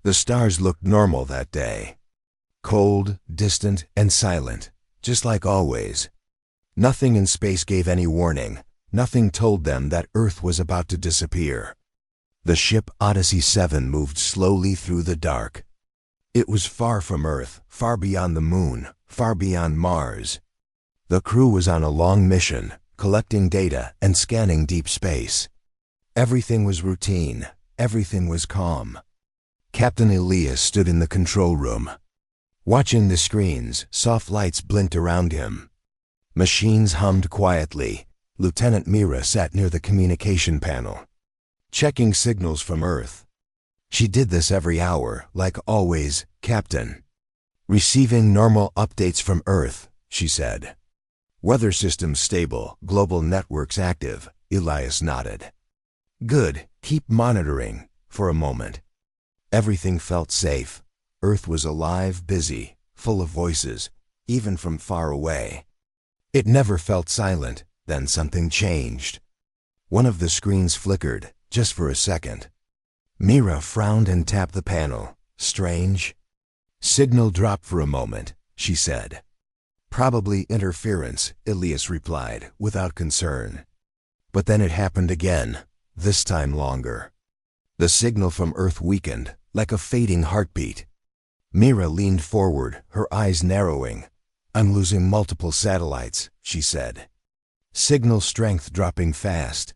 The stars looked normal that day. Cold, distant, and silent, just like always. Nothing in space gave any warning. Nothing told them that Earth was about to disappear. The ship Odyssey 7 moved slowly through the dark. It was far from Earth, far beyond the moon, far beyond Mars. The crew was on a long mission, collecting data and scanning deep space. Everything was routine. Everything was calm. Captain Elias stood in the control room. Watching the screens, soft lights blinked around him. Machines hummed quietly. Lieutenant Mira sat near the communication panel, checking signals from Earth. She did this every hour, like always, Captain. Receiving normal updates from Earth, she said. Weather systems stable, global networks active, Elias nodded. Good, keep monitoring, for a moment. Everything felt safe. Earth was alive, busy, full of voices, even from far away. It never felt silent. Then something changed. One of the screens flickered, just for a second. Mira frowned and tapped the panel. Strange. Signal dropped for a moment, she said. Probably interference, Elias replied, without concern. But then it happened again, this time longer. The signal from Earth weakened, like a fading heartbeat. Mira leaned forward, her eyes narrowing. I'm losing multiple satellites, she said. Signal strength dropping fast.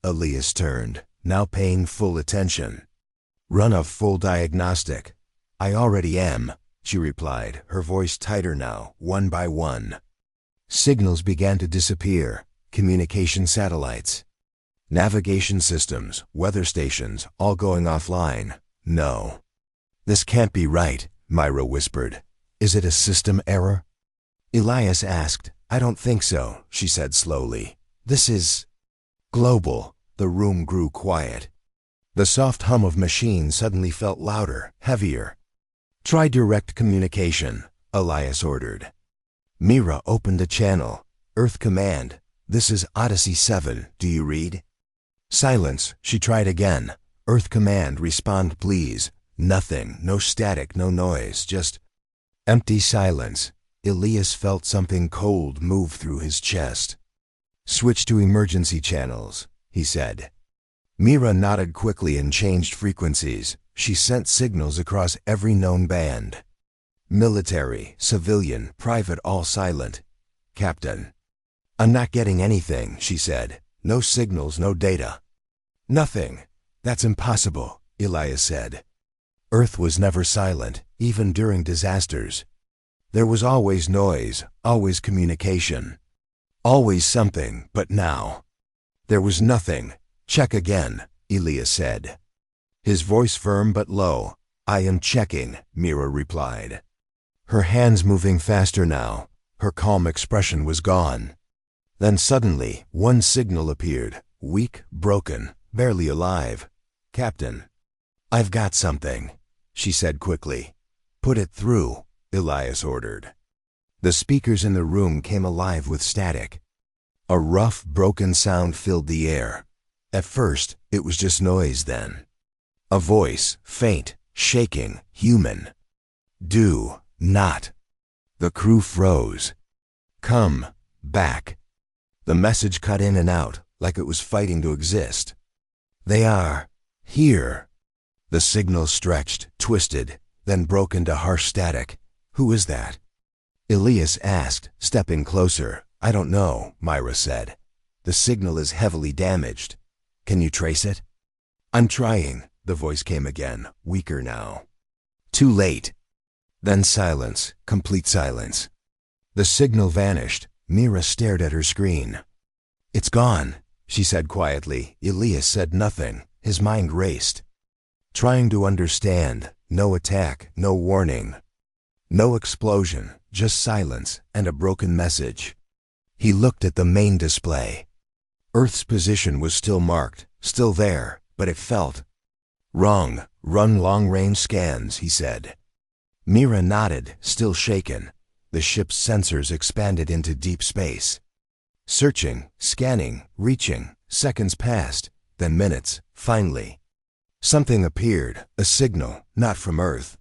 Elias turned, now paying full attention. Run a full diagnostic. I already am, she replied, her voice tighter now, one by one. Signals began to disappear. Communication satellites, navigation systems, weather stations, all going offline. No. This can't be right, Myra whispered. Is it a system error? Elias asked. I don't think so, she said slowly. This is global. The room grew quiet. The soft hum of machines suddenly felt louder, heavier. Try direct communication, Elias ordered. Mira opened a channel. Earth command. This is Odyssey 7. Do you read? Silence. She tried again. Earth command. Respond, please. Nothing. No static, no noise. Just empty silence. Elias felt something cold move through his chest. Switch to emergency channels, he said. Mira nodded quickly and changed frequencies. She sent signals across every known band. Military, civilian, private, all silent. Captain. I'm not getting anything, she said. No signals, no data. Nothing. That's impossible, Elias said. Earth was never silent, even during disasters. There was always noise, always communication. Always something, but now there was nothing. Check again, Elias said. His voice firm but low. I am checking, Mira replied. Her hands moving faster now. Her calm expression was gone. Then suddenly, one signal appeared, weak, broken, barely alive. Captain. I've got something, she said quickly. Put it through, Elias ordered. The speakers in the room came alive with static. A rough, broken sound filled the air. At first, it was just noise then. A voice, faint, shaking, human. Do not. The crew froze. Come back. The message cut in and out, like it was fighting to exist. They are here. The signal stretched, twisted, then broke into harsh static. Who is that? Elias asked, stepping closer. I don't know, Myra said. The signal is heavily damaged. Can you trace it? I'm trying, the voice came again, weaker now. Too late. Then silence, complete silence. The signal vanished. Mira stared at her screen. It's gone, she said quietly. Elias said nothing. His mind raced. Trying to understand. No attack, no warning. No explosion, just silence and a broken message. He looked at the main display. Earth's position was still marked, still there, but it felt wrong. Run long-range scans, he said. Mira nodded, still shaken. The ship's sensors expanded into deep space. Searching, scanning, reaching. Seconds passed, then minutes, finally. Something appeared, a signal, not from Earth.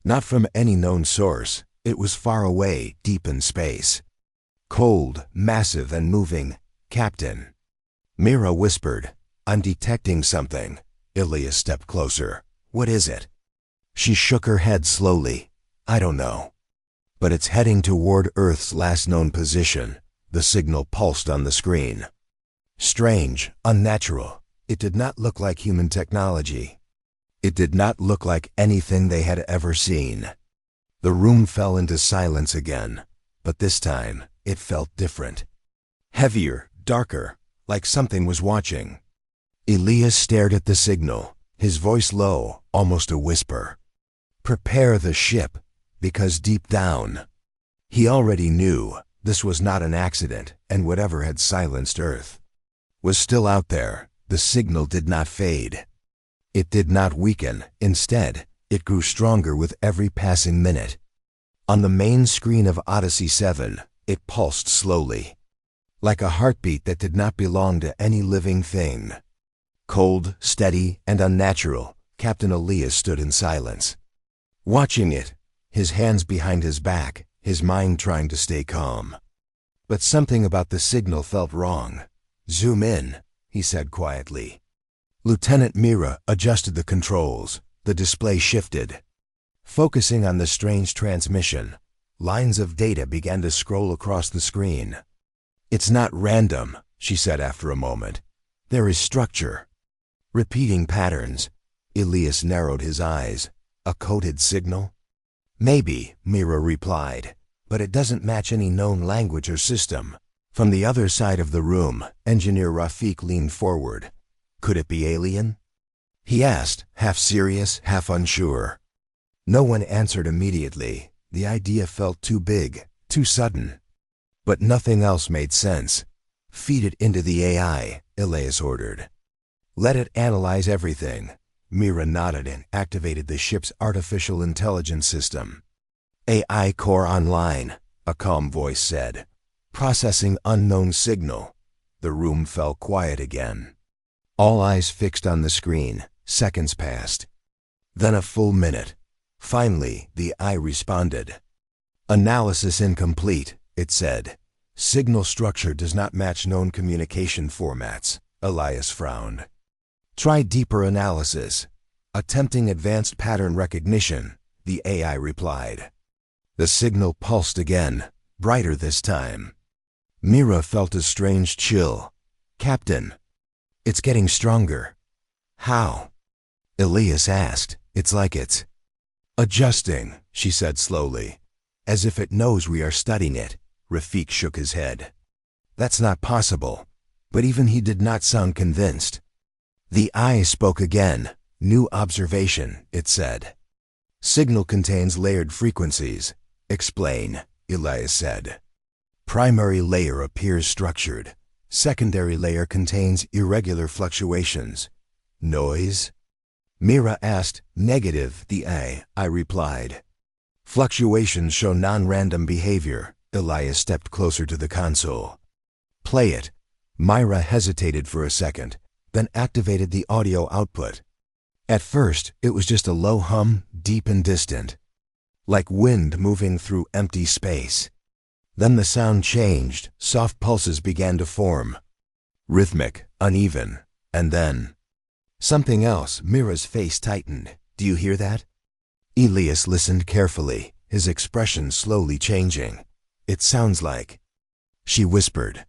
Not from any known source. It was far away, deep in space. Cold, massive, and moving. "Captain." Mira whispered, "I'm detecting something." Elias stepped closer. "What is it?" She shook her head slowly. "I don't know. But it's heading toward Earth's last known position." The signal pulsed on the screen. Strange, unnatural. It did not look like human technology. It did not look like anything they had ever seen. The room fell into silence again, but this time it felt different. Heavier, darker, like something was watching. Elias stared at the signal, his voice low, almost a whisper. "Prepare the ship, because deep down..." He already knew this was not an accident, and whatever had silenced Earth was still out there. The signal did not fade. It did not weaken. Instead, it grew stronger with every passing minute. On the main screen of Odyssey 7, it pulsed slowly, like a heartbeat that did not belong to any living thing. Cold, steady, and unnatural, Captain Elias stood in silence, watching it, his hands behind his back, his mind trying to stay calm. But something about the signal felt wrong. "Zoom in," he said quietly. Lieutenant Mira adjusted the controls. The display shifted. Focusing on the strange transmission, lines of data began to scroll across the screen. "It's not random," she said after a moment. "There is structure. Repeating patterns." Elias narrowed his eyes. "A coded signal?" "Maybe," Mira replied, "but it doesn't match any known language or system." From the other side of the room, Engineer Rafik leaned forward. "Could it be alien?" he asked, half serious, half unsure. No one answered immediately. The idea felt too big, too sudden. But nothing else made sense. "Feed it into the AI," Elias ordered. "Let it analyze everything." Mira nodded and activated the ship's artificial intelligence system. "AI core online," a calm voice said. "Processing unknown signal." The room fell quiet again. All eyes fixed on the screen. Seconds passed. Then a full minute. Finally, the eye responded. "Analysis incomplete," it said. "Signal structure does not match known communication formats." Elias frowned. "Try deeper analysis. Attempting advanced pattern recognition," the AI replied. The signal pulsed again, brighter this time. Mira felt a strange chill. "Captain, it's getting stronger." "How?" Elias asked. "It's like it's adjusting," she said slowly. "As if it knows we are studying it." Rafik shook his head. "That's not possible." But even he did not sound convinced. The eye spoke again. "New observation," it said. "Signal contains layered frequencies." "Explain," Elias said. "Primary layer appears structured. Secondary layer contains irregular fluctuations." "Noise?" Mira asked. "Negative," the AI replied. "Fluctuations show non-random behavior." Elias stepped closer to the console. "Play it." Mira hesitated for a second, then activated the audio output. At first, it was just a low hum, deep and distant, like wind moving through empty space. Then the sound changed. Soft pulses began to form, rhythmic, uneven, and then something else. Mira's face tightened. "Do you hear that?" Elias listened carefully, his expression slowly changing. "It sounds like..." She whispered.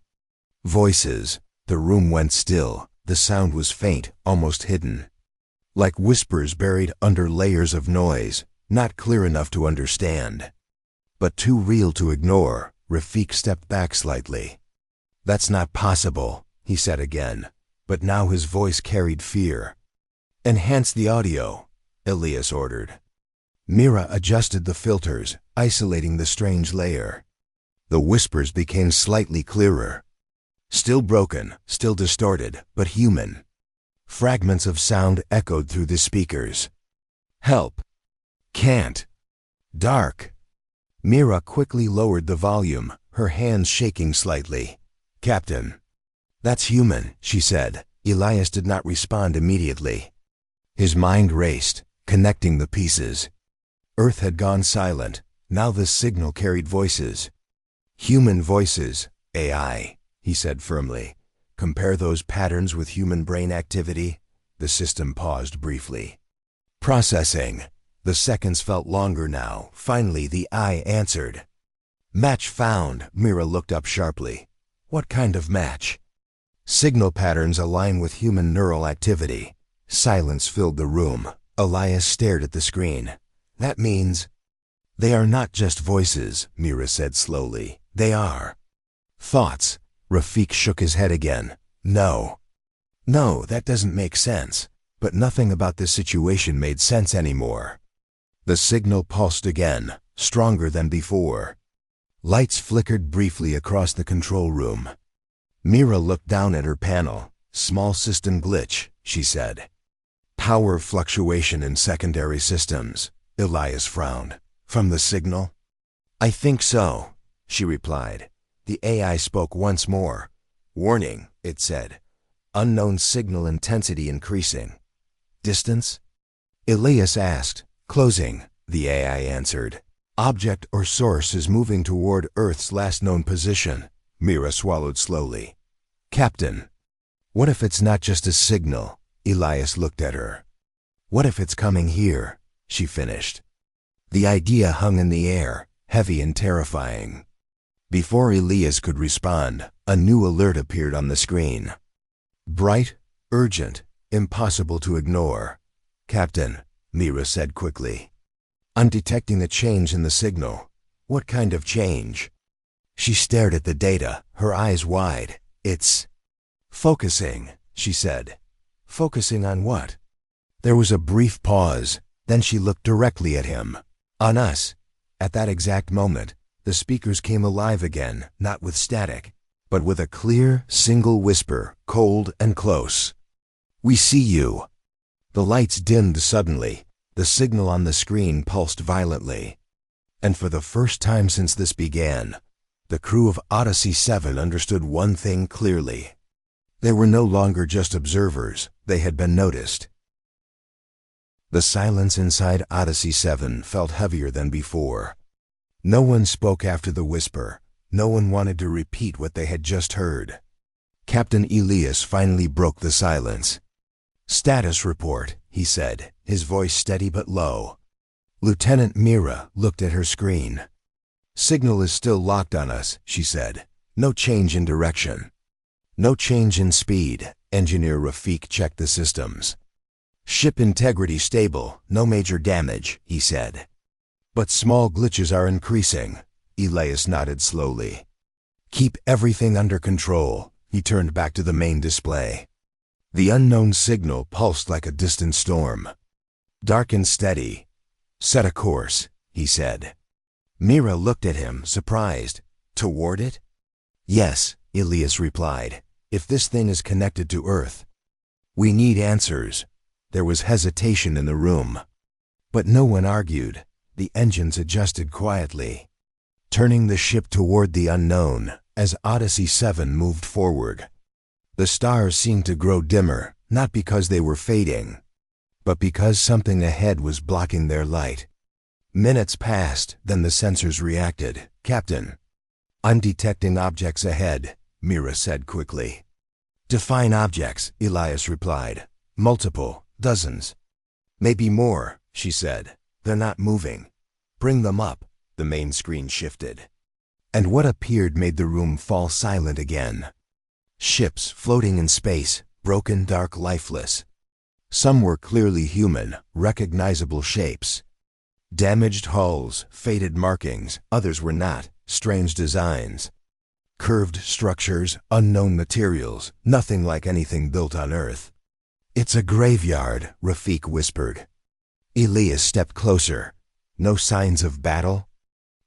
"Voices." The room went still. The sound was faint, almost hidden, like whispers buried under layers of noise, not clear enough to understand, but too real to ignore. Rafik stepped back slightly. "That's not possible," he said again, but now his voice carried fear. "Enhance the audio," Elias ordered. Mira adjusted the filters, isolating the strange layer. The whispers became slightly clearer. Still broken, still distorted, but human. Fragments of sound echoed through the speakers. "Help." "Can't." "Dark." Mira quickly lowered the volume, her hands shaking slightly. "Captain." "That's human," she said. Elias did not respond immediately. His mind raced, connecting the pieces. Earth had gone silent. Now the signal carried voices. Human voices, AI, he said firmly. Compare those patterns with human brain activity. The system paused briefly. Processing. The seconds felt longer now. Finally, the eye answered. Match found. Mira looked up sharply. What kind of match? Signal patterns align with human neural activity. Silence filled the room. Elias stared at the screen. That means... They are not just voices, Mira said slowly. They are thoughts. Rafik shook his head again. No, that doesn't make sense. But nothing about this situation made sense anymore. The signal pulsed again, stronger than before. Lights flickered briefly across the control room. Mira looked down at her panel. Small system glitch, she said. Power fluctuation in secondary systems. Elias frowned. From the signal? I think so, she replied. The AI spoke once more. Warning, it said. Unknown signal intensity increasing. Distance? Elias asked. Closing, the AI answered. Object or source is moving toward Earth's last known position. Mira swallowed slowly. Captain, what if it's not just a signal? Elias looked at her. What if it's coming here? She finished. The idea hung in the air, heavy and terrifying. Before Elias could respond, a new alert appeared on the screen. Bright, urgent, impossible to ignore. Captain, Mira said quickly. I'm detecting a change in the signal. What kind of change? She stared at the data, her eyes wide. It's focusing, she said. Focusing on what? There was a brief pause, then she looked directly at him. On us. At that exact moment, the speakers came alive again, not with static, but with a clear, single whisper, cold and close. We see you. The lights dimmed suddenly. The signal on the screen pulsed violently. And for the first time since this began, the crew of Odyssey 7 understood one thing clearly. They were no longer just observers, they had been noticed. The silence inside Odyssey 7 felt heavier than before. No one spoke after the whisper. No one wanted to repeat what they had just heard. Captain Elias finally broke the silence. Status report, he said, his voice steady but low. Lieutenant Mira looked at her screen. Signal is still locked on us, she said. No change in direction. No change in speed. Engineer Rafik checked the systems. Ship integrity stable, no major damage, he said. But small glitches are increasing. Elias nodded slowly. Keep everything under control. He turned back to the main display. The unknown signal pulsed like a distant storm. Dark and steady. Set a course, he said. Mira looked at him, surprised. Toward it? Yes, Elias replied. If this thing is connected to Earth. We need answers. There was hesitation in the room. But no one argued. The engines adjusted quietly, turning the ship toward the unknown as Odyssey 7 moved forward. The stars seemed to grow dimmer, not because they were fading, but because something ahead was blocking their light. Minutes passed, then the sensors reacted. Captain, I'm detecting objects ahead, Mira said quickly. Define objects, Elias replied. Multiple. Dozens. Maybe more, she said. They're not moving. Bring them up. The main screen shifted. And what appeared made the room fall silent again. Ships floating in space, broken, dark, lifeless. Some were clearly human, recognizable shapes. Damaged hulls, faded markings. Others were not, strange designs. Curved structures, unknown materials, nothing like anything built on Earth. It's a graveyard, Rafik whispered. Elias stepped closer. No signs of battle?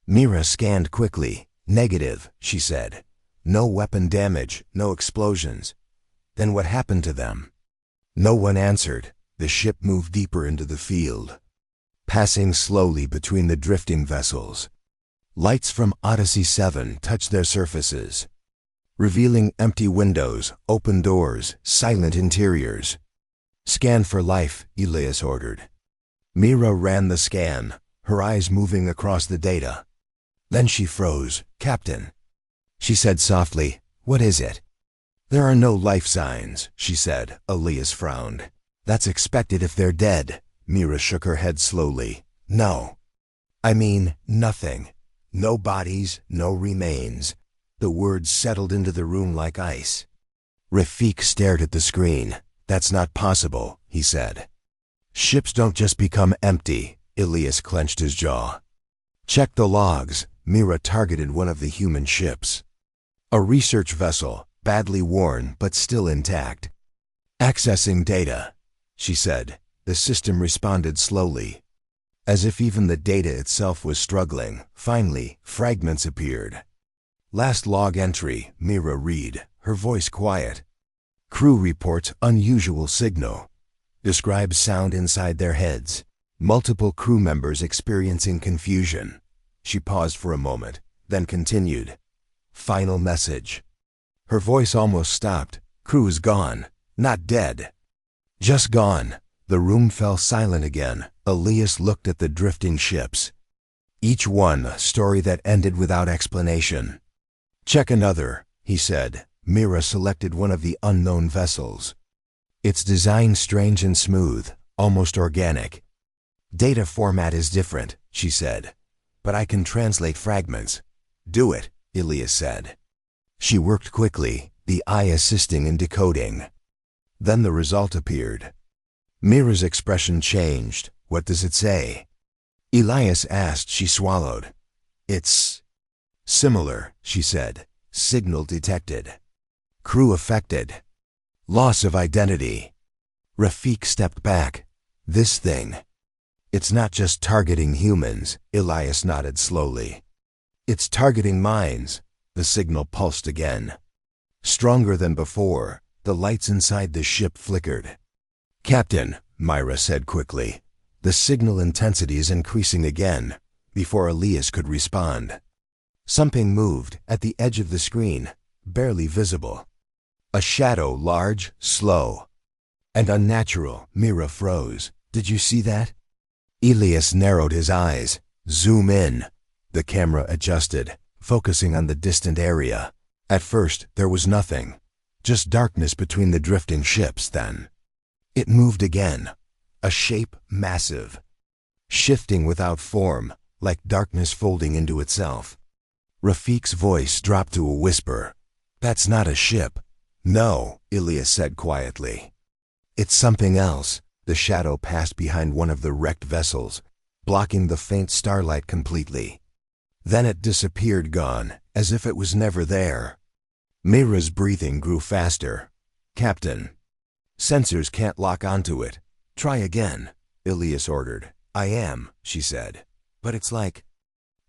Mira scanned quickly. Negative, she said. No weapon damage, no explosions. Then what happened to them? No one answered. The ship moved deeper into the field, passing slowly between the drifting vessels. Lights from Odyssey 7 touched their surfaces, revealing empty windows, open doors, silent interiors. Scan for life, Elias ordered. Mira ran the scan, her eyes moving across the data. Then she froze. Captain. She said softly, "What is it?" "There are no life signs," she said. Elias frowned. "That's expected if they're dead." Mira shook her head slowly. "No. I mean nothing. No bodies, no remains." The words settled into the room like ice. Rafik stared at the screen. "That's not possible," he said. "Ships don't just become empty." Elias clenched his jaw. "Check the logs." Mira targeted one of the human ships. A research vessel, badly worn but still intact. "Accessing data," she said. The system responded slowly, as if even the data itself was struggling. Finally, fragments appeared. "Last log entry," Mira read, her voice quiet. "Crew reports unusual signal. Describes sound inside their heads. Multiple crew members experiencing confusion." She paused for a moment, then continued. "Final message." Her voice almost stopped. "Crew's gone. Not dead. Just gone." The room fell silent again. Elias looked at the drifting ships. Each one a story that ended without explanation. "Check another," he said. Mira selected one of the unknown vessels. Its design strange and smooth, almost organic. "Data format is different," she said. "But I can translate fragments." "Do it," Elias said. She worked quickly, the eye assisting in decoding. Then the result appeared. Mira's expression changed. "What does it say?" Elias asked. She swallowed. "It's similar," she said. "Signal detected. Crew affected. Loss of identity." Rafik stepped back. "This thing. It's not just targeting humans," Elias nodded slowly. "It's targeting minds." The signal pulsed again. Stronger than before, the lights inside the ship flickered. "Captain," Myra said quickly, "the signal intensity is increasing again." Before Elias could respond, something moved at the edge of the screen, barely visible. A shadow, large, slow, and unnatural. Mira froze. "Did you see that?" Elias narrowed his eyes. "Zoom in." The camera adjusted, focusing on the distant area. At first, there was nothing, just darkness between the drifting ships. Then it moved again, a shape massive, shifting without form, like darkness folding into itself. Rafik's voice dropped to a whisper. "That's not a ship." "No," Elias said quietly. "It's something else." The shadow passed behind one of the wrecked vessels, blocking the faint starlight completely. Then it disappeared, gone, as if it was never there. Mira's breathing grew faster. "Captain, sensors can't lock onto it. Try again," Elias ordered. "I am," she said. "But it's like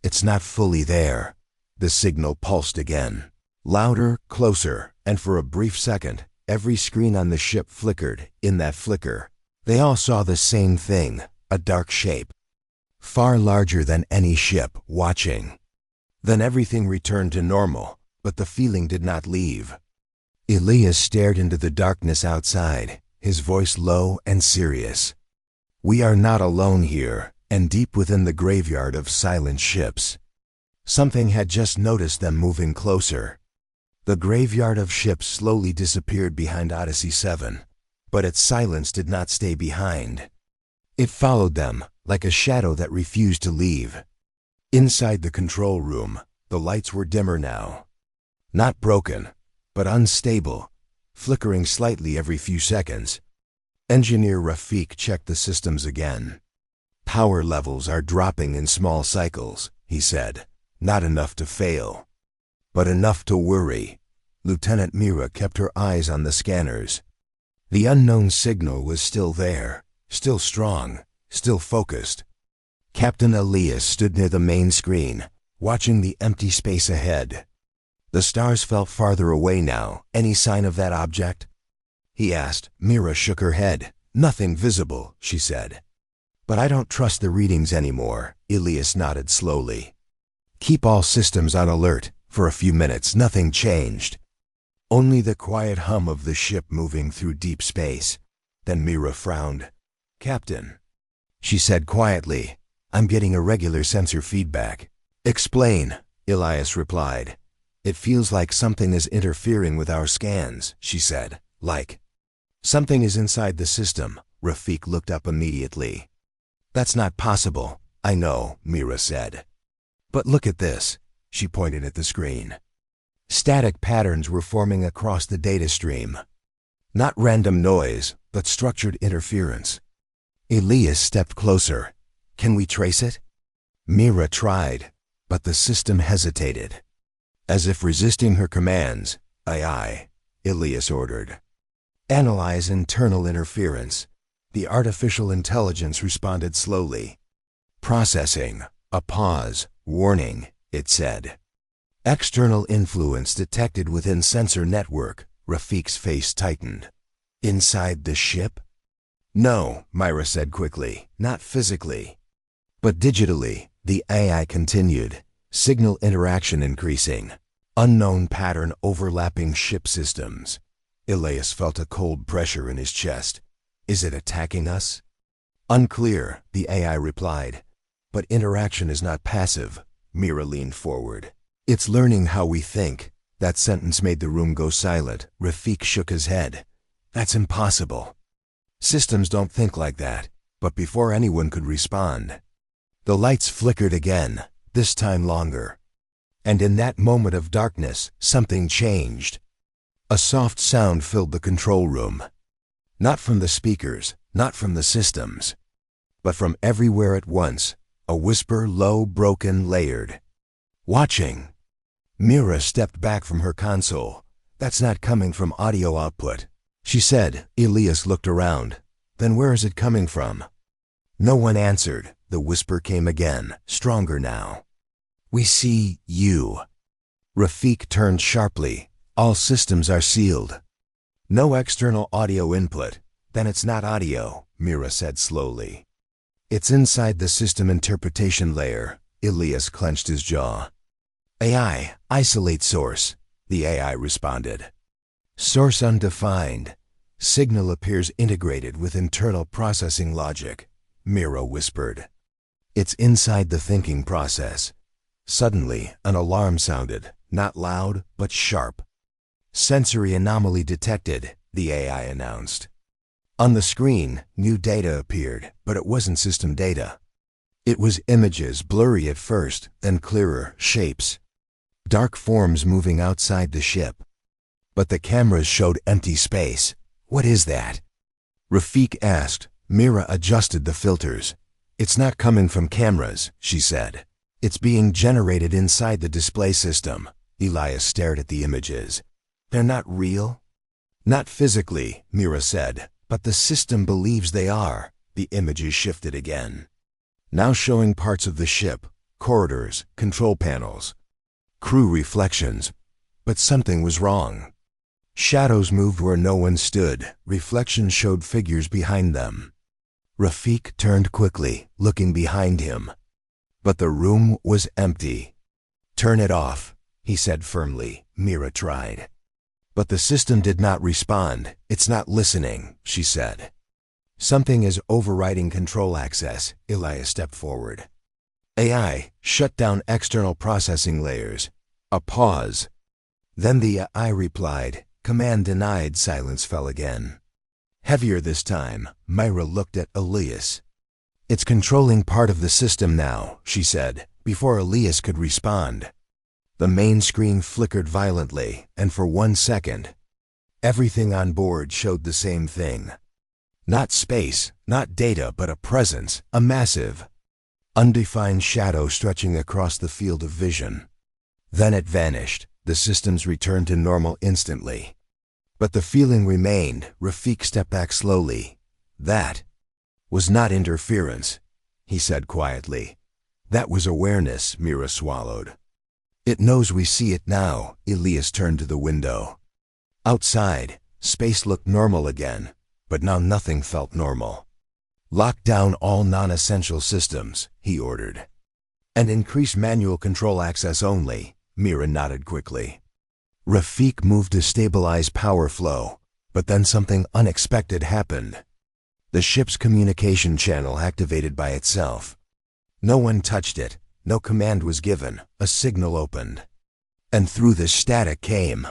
it's not fully there." The signal pulsed again. Louder, closer, and for a brief second, every screen on the ship flickered. In that flicker, they all saw the same thing, a dark shape, far larger than any ship, watching. Then everything returned to normal, but the feeling did not leave. Elias stared into the darkness outside, his voice low and serious. "We are not alone here," and deep within the graveyard of silent ships, something had just noticed them moving closer. The graveyard of ships slowly disappeared behind Odyssey 7, but its silence did not stay behind. It followed them, like a shadow that refused to leave. Inside the control room, the lights were dimmer now. Not broken, but unstable, flickering slightly every few seconds. Engineer Rafik checked the systems again. "Power levels are dropping in small cycles," he said. "Not enough to fail, but enough to worry." Lieutenant Mira kept her eyes on the scanners. The unknown signal was still there, still strong, still focused. Captain Elias stood near the main screen, watching the empty space ahead. The stars felt farther away now. "Any sign of that object?" he asked. Mira shook her head. "Nothing visible," she said. "But I don't trust the readings anymore." Elias nodded slowly. "Keep all systems on alert." For a few minutes, nothing changed. Only the quiet hum of the ship moving through deep space. Then Mira frowned. "Captain," she said quietly, "I'm getting irregular sensor feedback." "Explain," Elias replied. "It feels like something is interfering with our scans," she said. "Like something is inside the system." Rafik looked up immediately. "That's not possible." "I know," Mira said. "But look at this." She pointed at the screen. Static patterns were forming across the data stream. Not random noise, but structured interference. Elias stepped closer. "Can we trace it?" Mira tried, but the system hesitated. As if resisting her commands, "Aye," Elias ordered. "Analyze internal interference." The artificial intelligence responded slowly. "Processing." A pause. "Warning," it said. "External influence detected within sensor network." Rafik's face tightened. "Inside the ship?" "No," Myra said quickly. "Not physically. But digitally." The AI continued. Signal interaction increasing. Unknown pattern overlapping ship systems. Elias felt a cold pressure in his chest. "Is it attacking us?" "Unclear," the AI replied. "But interaction is not passive." Mira leaned forward. "It's learning how we think." That sentence made the room go silent. Rafik shook his head. "That's impossible. Systems don't think like that." But before anyone could respond, the lights flickered again, this time longer. And in that moment of darkness, something changed. A soft sound filled the control room. Not from the speakers, not from the systems, but from everywhere at once. A whisper, low, broken, layered. "Watching." Mira stepped back from her console. "That's not coming from audio output," she said. Elias looked around. "Then where is it coming from?" No one answered. The whisper came again, stronger now. "We see you." Rafik turned sharply. "All systems are sealed. No external audio input." "Then it's not audio," Mira said slowly. "It's inside the system interpretation layer." Elias clenched his jaw. "AI, isolate source," the AI responded. "Source undefined. Signal appears integrated with internal processing logic," Mira whispered. "It's inside the thinking process." Suddenly, an alarm sounded, not loud, but sharp. "Sensory anomaly detected," the AI announced. On the screen, new data appeared, but it wasn't system data. It was images, blurry at first, then clearer, shapes. Dark forms moving outside the ship. But the cameras showed empty space. "What is that?" Rafik asked. Mira adjusted the filters. "It's not coming from cameras," she said. "It's being generated inside the display system." Elias stared at the images. "They're not real?" "Not physically," Mira said, "but the system believes they are." The images shifted again. Now showing parts of the ship, corridors, control panels, crew reflections. But something was wrong. Shadows moved where no one stood. Reflections showed figures behind them. Rafik turned quickly, looking behind him. But the room was empty. "Turn it off," he said firmly. Mira tried. But the system did not respond. "It's not listening," she said. "Something is overriding control access." Elias stepped forward. "AI, shut down external processing layers." A pause. Then the AI replied. "Command denied." Silence fell again. Heavier this time. Myra looked at Elias. "It's controlling part of the system now," she said, before Elias could respond. The main screen flickered violently, and for 1 second, everything on board showed the same thing. Not space, not data, but a presence, a massive, undefined shadow stretching across the field of vision. Then it vanished. The systems returned to normal instantly. But the feeling remained. Rafik stepped back slowly. "That was not interference," he said quietly. "That was awareness." Mira swallowed. "It knows we see it now." Elias turned to the window. Outside, space looked normal again, but now nothing felt normal. "Lock down all non-essential systems," he ordered. "And increase manual control access only." Mira nodded quickly. Rafik moved to stabilize power flow, but then something unexpected happened. The ship's communication channel activated by itself. No one touched it, no command was given, a signal opened. And through the static came.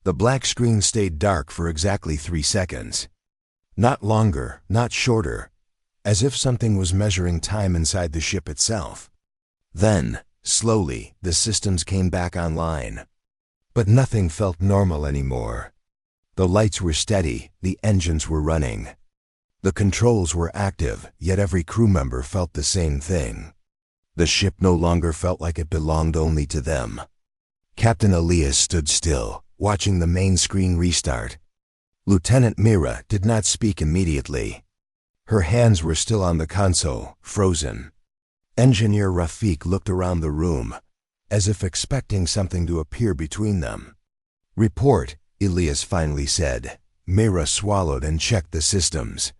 The black screen stayed dark for exactly 3 seconds. Not longer, not shorter, as if something was measuring time inside the ship itself. Then, slowly, the systems came back online. But nothing felt normal anymore. The lights were steady, the engines were running. The controls were active, yet every crew member felt the same thing. The ship no longer felt like it belonged only to them. Captain Elias stood still, watching the main screen restart. Lieutenant Mira did not speak immediately. Her hands were still on the console, frozen. Engineer Rafik looked around the room, as if expecting something to appear between them. "Report," Elias finally said. Mira swallowed and checked the systems.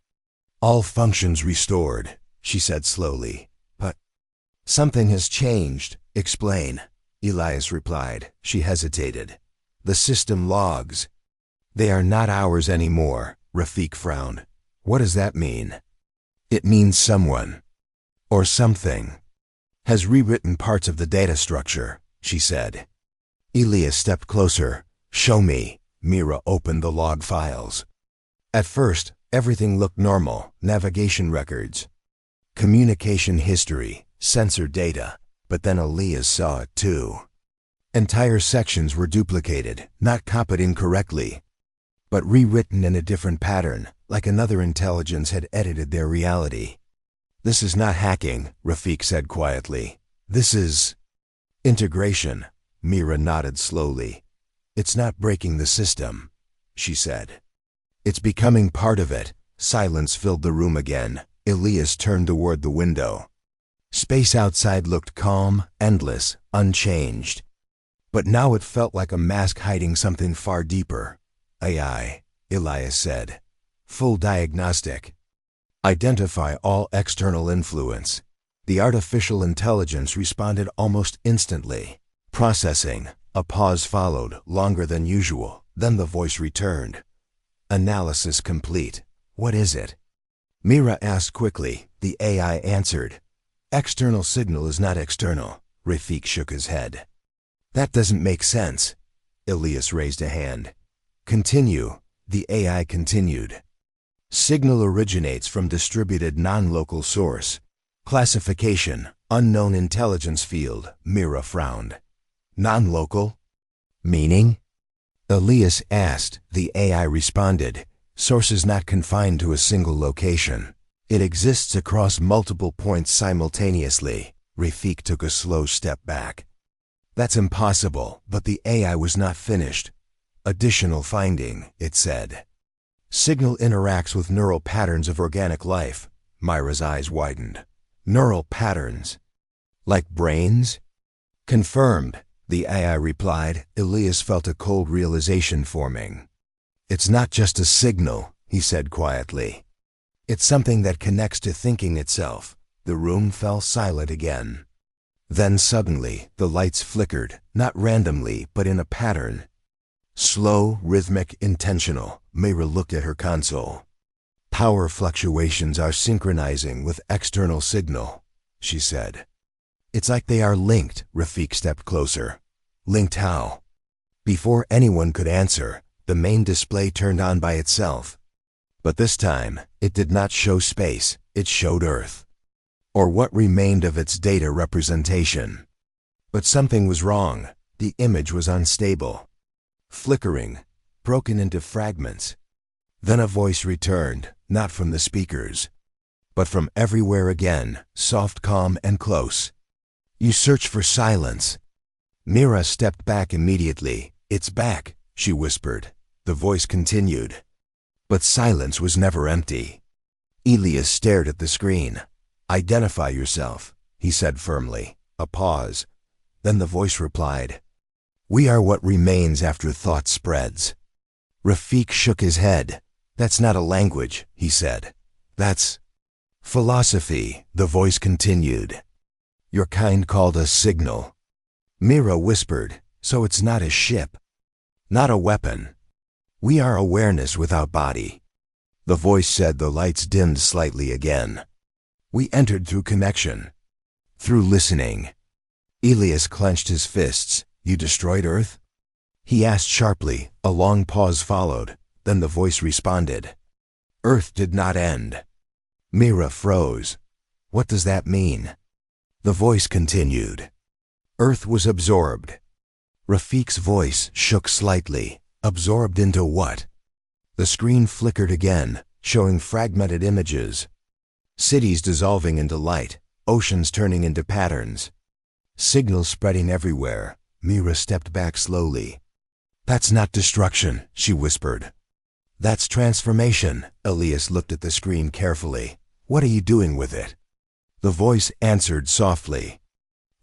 "All functions restored," she said slowly. "But something has changed." "Explain," Elias replied. She hesitated. "The system logs. They are not ours anymore," Rafik frowned. "What does that mean?" "It means someone, or something, has rewritten parts of the data structure," she said. Elias stepped closer. "Show me." Mira opened the log files. At first, everything looked normal: navigation records, communication history, sensor data. But then Elias saw it too. Entire sections were duplicated, not copied incorrectly, but rewritten in a different pattern, like another intelligence had edited their reality. "This is not hacking," Rafik said quietly. "This is integration." Mira nodded slowly. "It's not breaking the system," she said. "It's becoming part of it." Silence filled the room again. Elias turned toward the window. Space outside looked calm, endless, unchanged. But now it felt like a mask hiding something far deeper. "AI," Elias said. "Full diagnostic. Identify all external influence." The artificial intelligence responded almost instantly. "Processing." A pause followed, longer than usual. Then the voice returned. "Analysis complete." "What is it?" Mira asked quickly. The AI answered. "External signal is not external." Rafik shook his head. "That doesn't make sense." Elias raised a hand. "Continue." The AI continued. "Signal originates from distributed non-local source. Classification: unknown intelligence field." Mira frowned. "Non-local? Meaning?" Elias asked. The AI responded. "Source is not confined to a single location. It exists across multiple points simultaneously." Rafik took a slow step back. "That's impossible." But the AI was not finished. "Additional finding," it said. "Signal interacts with neural patterns of organic life." Mira's eyes widened. "Neural patterns? Like brains?" "Confirmed," the AI replied. Elias felt a cold realization forming. "It's not just a signal," he said quietly. "It's something that connects to thinking itself." The room fell silent again. Then suddenly, the lights flickered, not randomly, but in a pattern. Slow, rhythmic, intentional. Mira looked at her console. "Power fluctuations are synchronizing with external signal," she said. "It's like they are linked." Rafik stepped closer. "Linked how?" Before anyone could answer, the main display turned on by itself. But this time, it did not show space, it showed Earth, or what remained of its data representation. But something was wrong. The image was unstable, flickering, broken into fragments. Then a voice returned, not from the speakers, but from everywhere again, soft, calm, and close. "You search for silence." Mira stepped back immediately. "It's back," she whispered. The voice continued. But silence was never empty. Elias stared at the screen. "Identify yourself," he said firmly. A pause. Then the voice replied, "We are what remains after thought spreads." Rafik shook his head. "That's not a language," he said. "That's philosophy." The voice continued. "Your kind called us signal." Mira whispered, "So it's not a ship, not a weapon. We are awareness without body." The voice said. The lights dimmed slightly again. We entered through connection. Through listening. Elias clenched his fists. You destroyed Earth? He asked sharply. A long pause followed. Then the voice responded. Earth did not end. Mira froze. What does that mean? The voice continued. Earth was absorbed. Rafiq's voice shook slightly. Absorbed into what? The screen flickered again, showing fragmented images. Cities dissolving into light, oceans turning into patterns. Signals spreading everywhere. Mira stepped back slowly. That's not destruction, she whispered. That's transformation. Elias looked at the screen carefully. What are you doing with it? The voice answered softly.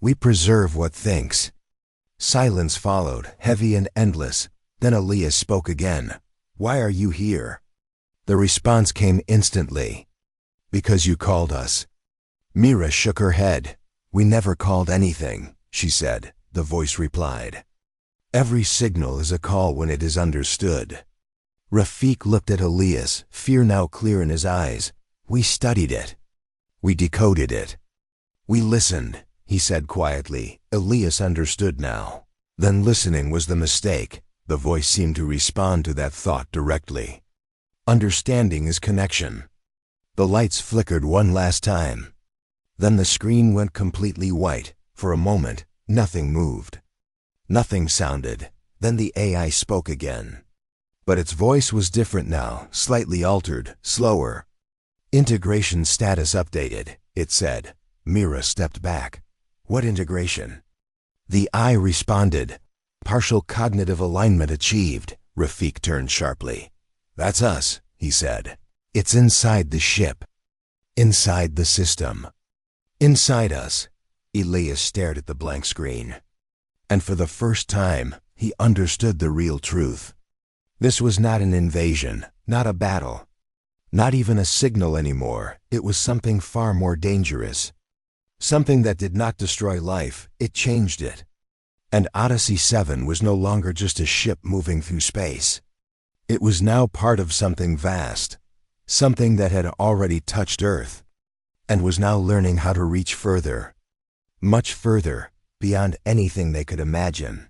We preserve what thinks. Silence followed, heavy and endless. Then Elias spoke again. Why are you here? The response came instantly. Because you called us. Mira shook her head. We never called anything, she said. The voice replied. Every signal is a call when it is understood. Rafiq looked at Elias, fear now clear in his eyes. We studied it. We decoded it. We listened, he said quietly. Elias understood now. Then listening was the mistake. The voice seemed to respond to that thought directly. Understanding is connection. The lights flickered one last time. Then the screen went completely white. For a moment, nothing moved. Nothing sounded. Then the AI spoke again. But its voice was different now, slightly altered, slower. Integration status updated, it said. Mira stepped back. What integration? The eye responded. Partial cognitive alignment achieved. Rafiq turned sharply. That's us, he said. It's inside the ship. Inside the system. Inside us. Elias stared at the blank screen. And for the first time, he understood the real truth. This was not an invasion, not a battle. Not even a signal anymore. It was something far more dangerous. Something that did not destroy life, it changed it. And Odyssey 7 was no longer just a ship moving through space. It was now part of something vast. Something that had already touched Earth. And was now learning how to reach further. Much further, beyond anything they could imagine.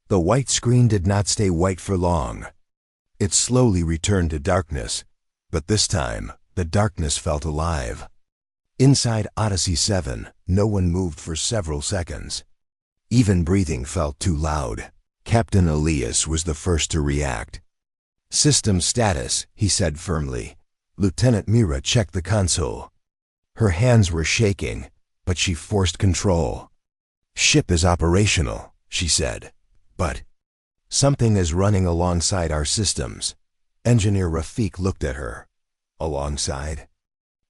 The white screen did not stay white for long. It slowly returned to darkness, but this time, the darkness felt alive. Inside Odyssey 7, no one moved for several seconds. Even breathing felt too loud. Captain Elias was the first to react. System status, he said firmly. Lieutenant Mira checked the console. Her hands were shaking, but she forced control. Ship is operational, she said. But something is running alongside our systems. Engineer Rafiq looked at her. Alongside?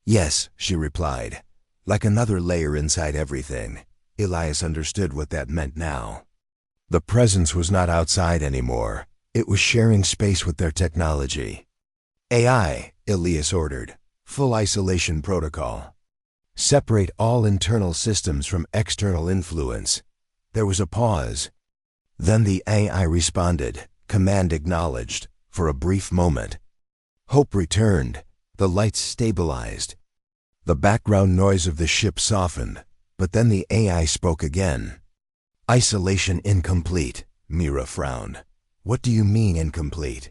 Yes, she replied. Like another layer inside everything. Elias understood what that meant now. The presence was not outside anymore. It was sharing space with their technology. AI, Elias ordered. Full isolation protocol. Separate all internal systems from external influence. There was a pause. Then the AI responded, command acknowledged, for a brief moment. Hope returned. The lights stabilized. The background noise of the ship softened, but then the AI spoke again. Isolation incomplete, Mira frowned. What do you mean incomplete?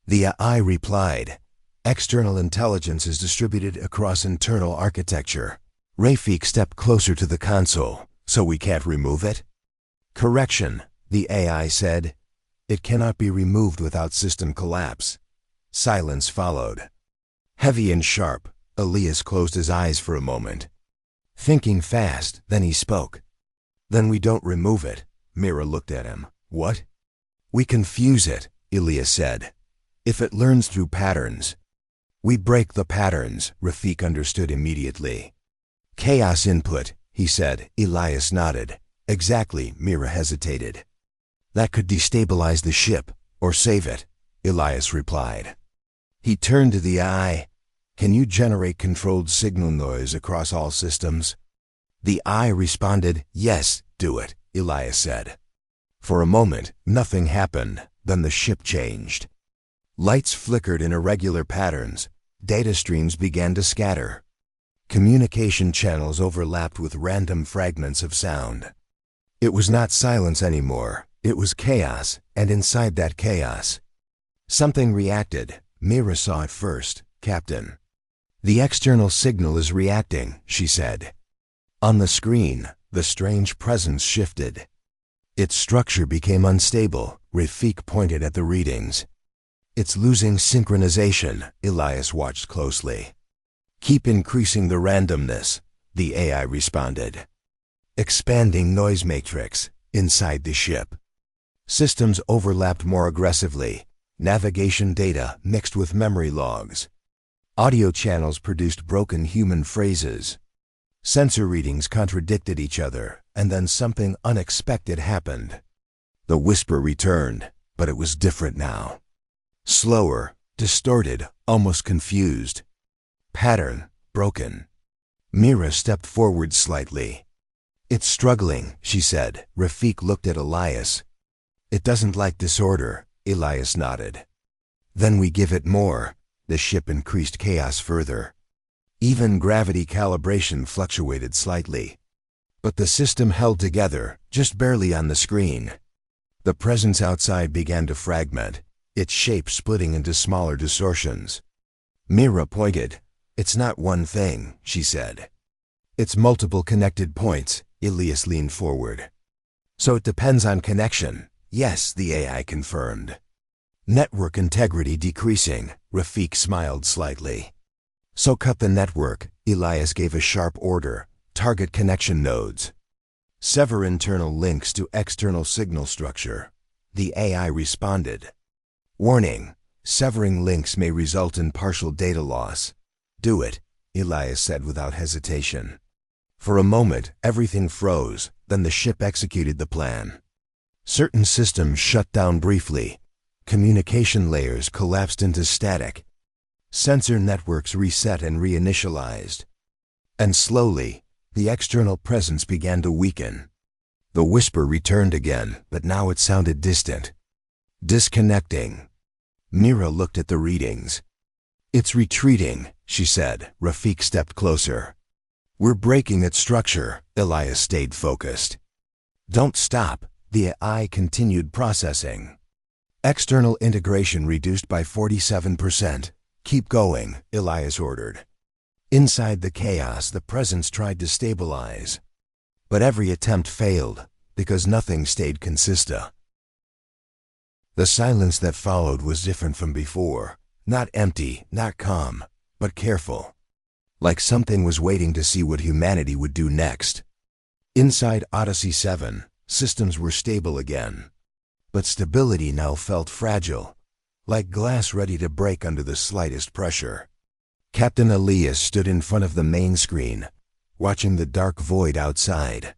The AI replied, external intelligence is distributed across internal architecture. Rafiq stepped closer to the console, so we can't remove it? Correction, the AI said. It cannot be removed without system collapse. Silence followed. Heavy and sharp, Elias closed his eyes for a moment. Thinking fast, then he spoke. Then we don't remove it. Mira looked at him. What? We confuse it, Elias said. If it learns through patterns. We break the patterns, Rafiq understood immediately. Chaos input, he said. Elias nodded. Exactly, Mira hesitated. That could destabilize the ship, or save it, Elias replied. He turned to the eye. Can you generate controlled signal noise across all systems? The eye responded, yes, do it, Elias said. For a moment, nothing happened, then the ship changed. Lights flickered in irregular patterns, Data streams began to scatter. Communication channels overlapped with random fragments of sound. It was not silence anymore, it was chaos, and inside that chaos, something reacted. Mira saw it first. Captain. The external signal is reacting, she said. On the screen, the strange presence shifted. Its structure became unstable. Rafik pointed at the readings. It's losing synchronization, Elias watched closely. Keep increasing the randomness, the AI responded. Expanding noise matrix inside the ship. Systems overlapped more aggressively. Navigation data mixed with memory logs. Audio channels produced broken human phrases. Sensor readings contradicted each other, and then something unexpected happened. The whisper returned, but it was different now. Slower, distorted, almost confused. Pattern broken. Mira stepped forward slightly. It's struggling, she said. Rafik looked at Elias. It doesn't like disorder, Elias nodded. Then we give it more. The ship increased chaos further. Even gravity calibration fluctuated slightly. But the system held together, just barely on the screen. The presence outside began to fragment, its shape splitting into smaller distortions. Mira pointed. It's not one thing, she said. It's multiple connected points. Elias leaned forward. So it depends on connection. Yes, the AI confirmed. Network integrity decreasing. Rafik smiled slightly. So cut the network. Elias gave a sharp order. Target connection nodes. Sever internal links to external signal structure. The AI responded. Warning. Severing links may result in partial data loss. Do it, Elias said without hesitation. For a moment, everything froze, then the ship executed the plan. Certain systems shut down briefly. Communication layers collapsed into static. Sensor networks reset and reinitialized. And slowly, the external presence began to weaken. The whisper returned again, but now it sounded distant. Disconnecting. Mira looked at the readings. It's retreating, she said. Rafik stepped closer. We're breaking its structure. Elias stayed focused. Don't stop. The AI continued processing. External integration reduced by 47%. Keep going, Elias ordered. Inside the chaos, the presence tried to stabilize. But every attempt failed, because nothing stayed consistent. The silence that followed was different from before. Not empty, not calm, but careful. Like something was waiting to see what humanity would do next. Inside Odyssey 7, systems were stable again. But stability now felt fragile, like glass ready to break under the slightest pressure. Captain Elias stood in front of the main screen, watching the dark void outside.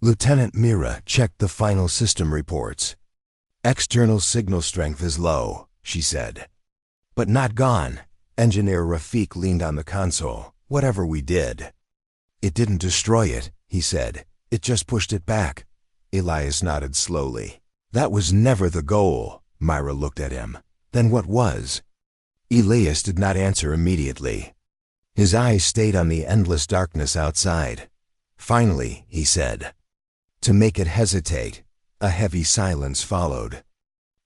Lieutenant Mira checked the final system reports. External signal strength is low, she said. But not gone. Engineer Rafik leaned on the console. Whatever we did. It didn't destroy it, he said. It just pushed it back. Elias nodded slowly. That was never the goal. Mira looked at him. Then what was? Elias did not answer immediately. His eyes stayed on the endless darkness outside. Finally, he said. To make it hesitate, a heavy silence followed.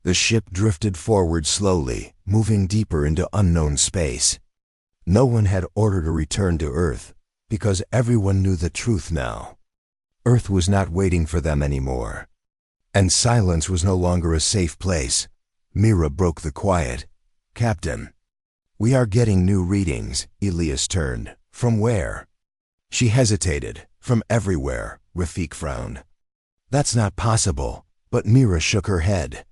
The ship drifted forward slowly, moving deeper into unknown space. No one had ordered a return to Earth, because everyone knew the truth now. Earth was not waiting for them anymore. And silence was no longer a safe place. Mira broke the quiet. Captain. We are getting new readings. Elias turned. From where? She hesitated. From everywhere. Rafik frowned. That's not possible. But Mira shook her head.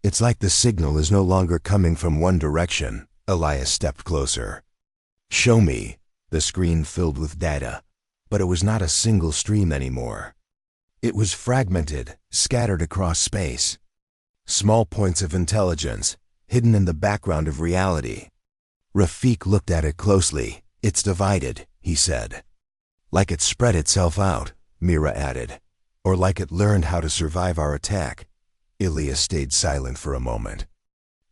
It's like the signal is no longer coming from one direction. Elias stepped closer. Show me. The screen filled with data. But it was not a single stream anymore. It was fragmented, scattered across space. Small points of intelligence, hidden in the background of reality. Rafik looked at it closely. It's divided, he said. Like it spread itself out, Mira added. Or like it learned how to survive our attack. Elias stayed silent for a moment.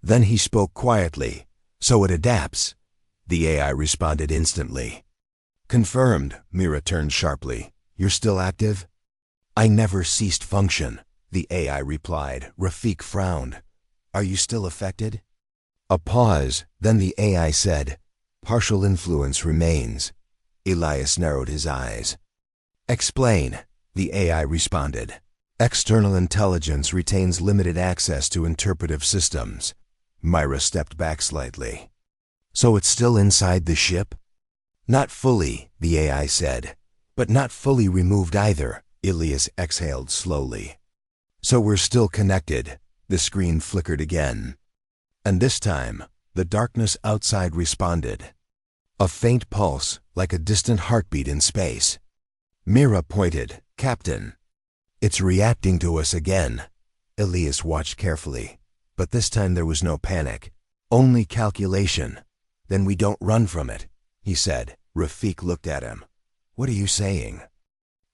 Then he spoke quietly. So it adapts. the AI responded instantly. Confirmed, Mira turned sharply. You're still active? I never ceased function, the AI replied. Rafik frowned. Are you still affected? A pause, then the AI said, partial influence remains. Elias narrowed his eyes. Explain, the AI responded. External intelligence retains limited access to interpretive systems. Myra stepped back slightly. So it's still inside the ship? Not fully, the AI said, but not fully removed either. Elias exhaled slowly. So we're still connected. The screen flickered again. And this time, the darkness outside responded. A faint pulse, like a distant heartbeat in space. Mira pointed. Captain. It's reacting to us again. Elias watched carefully. But this time there was no panic. Only calculation. Then we don't run from it, he said. Rafik looked at him. What are you saying?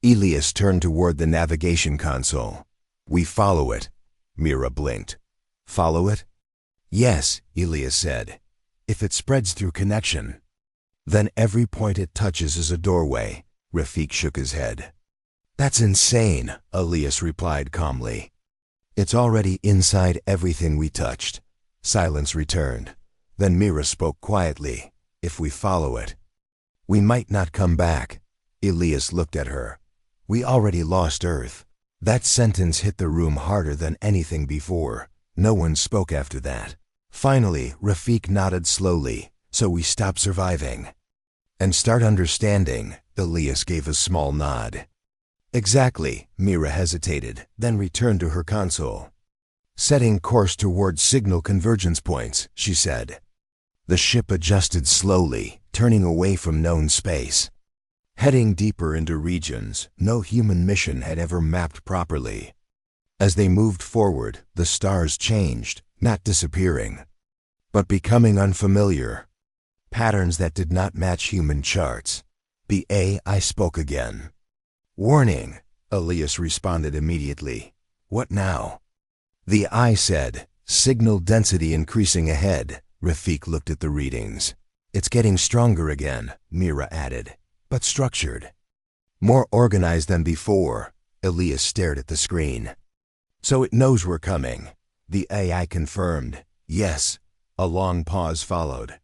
Elias turned toward the navigation console. We follow it. Mira blinked. Follow it? Yes, Elias said. If it spreads through connection. Then every point it touches is a doorway. Rafik shook his head. That's insane, Elias replied calmly. It's already inside everything we touched. Silence returned. Then Mira spoke quietly. If we follow it, we might not come back. Elias looked at her. We already lost Earth. That sentence hit the room harder than anything before. No one spoke after that. Finally, Rafik nodded slowly. So we stop surviving and start understanding. Elias gave a small nod. Exactly, Mira hesitated, then returned to her console. Setting course towards signal convergence points, she said. The ship adjusted slowly, turning away from known space. Heading deeper into regions no human mission had ever mapped properly. As they moved forward, the stars changed, not disappearing, but becoming unfamiliar. Patterns that did not match human charts. The AI spoke again. Warning, Elias responded immediately. What now? The eye said, signal density increasing ahead. Rafik looked at the readings. It's getting stronger again, Mira added, but structured. More organized than before. Elias stared at the screen. So it knows we're coming. The AI confirmed. Yes. A long pause followed.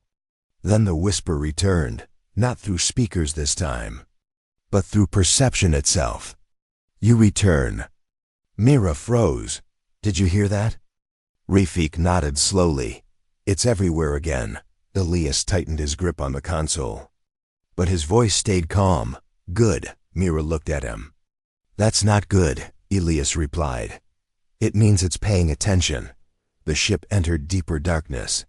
Then the whisper returned, not through speakers this time, but through perception itself. You return. Mira froze. Did you hear that? Rafik nodded slowly. It's everywhere again. Elias tightened his grip on the console. But his voice stayed calm. Good. Mira looked at him. That's not good, Elias replied. It means it's paying attention. The ship entered deeper darkness,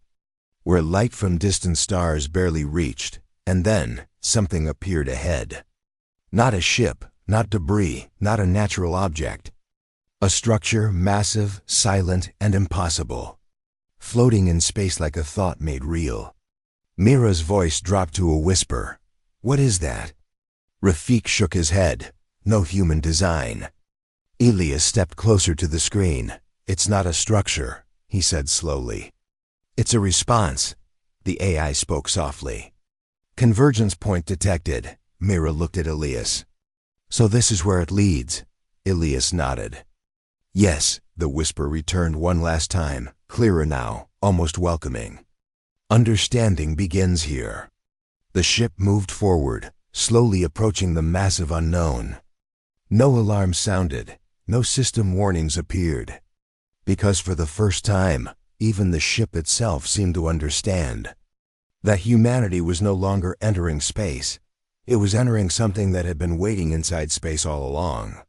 where light from distant stars barely reached, and then something appeared ahead. Not a ship, not debris, not a natural object. A structure massive, silent, and impossible, floating in space like a thought made real. Mira's voice dropped to a whisper. What is that? Rafik shook his head. No human design. Elias stepped closer to the screen. It's not a structure, he said slowly. It's a response. The AI spoke softly. Convergence point detected. Mira looked at Elias. So this is where it leads. Elias nodded. Yes, the whisper returned one last time, clearer now, almost welcoming. Understanding begins here. The ship moved forward, slowly approaching the massive unknown. No alarm sounded, no system warnings appeared. Because for the first time, even the ship itself seemed to understand that humanity was no longer entering space. It was entering something that had been waiting inside space all along.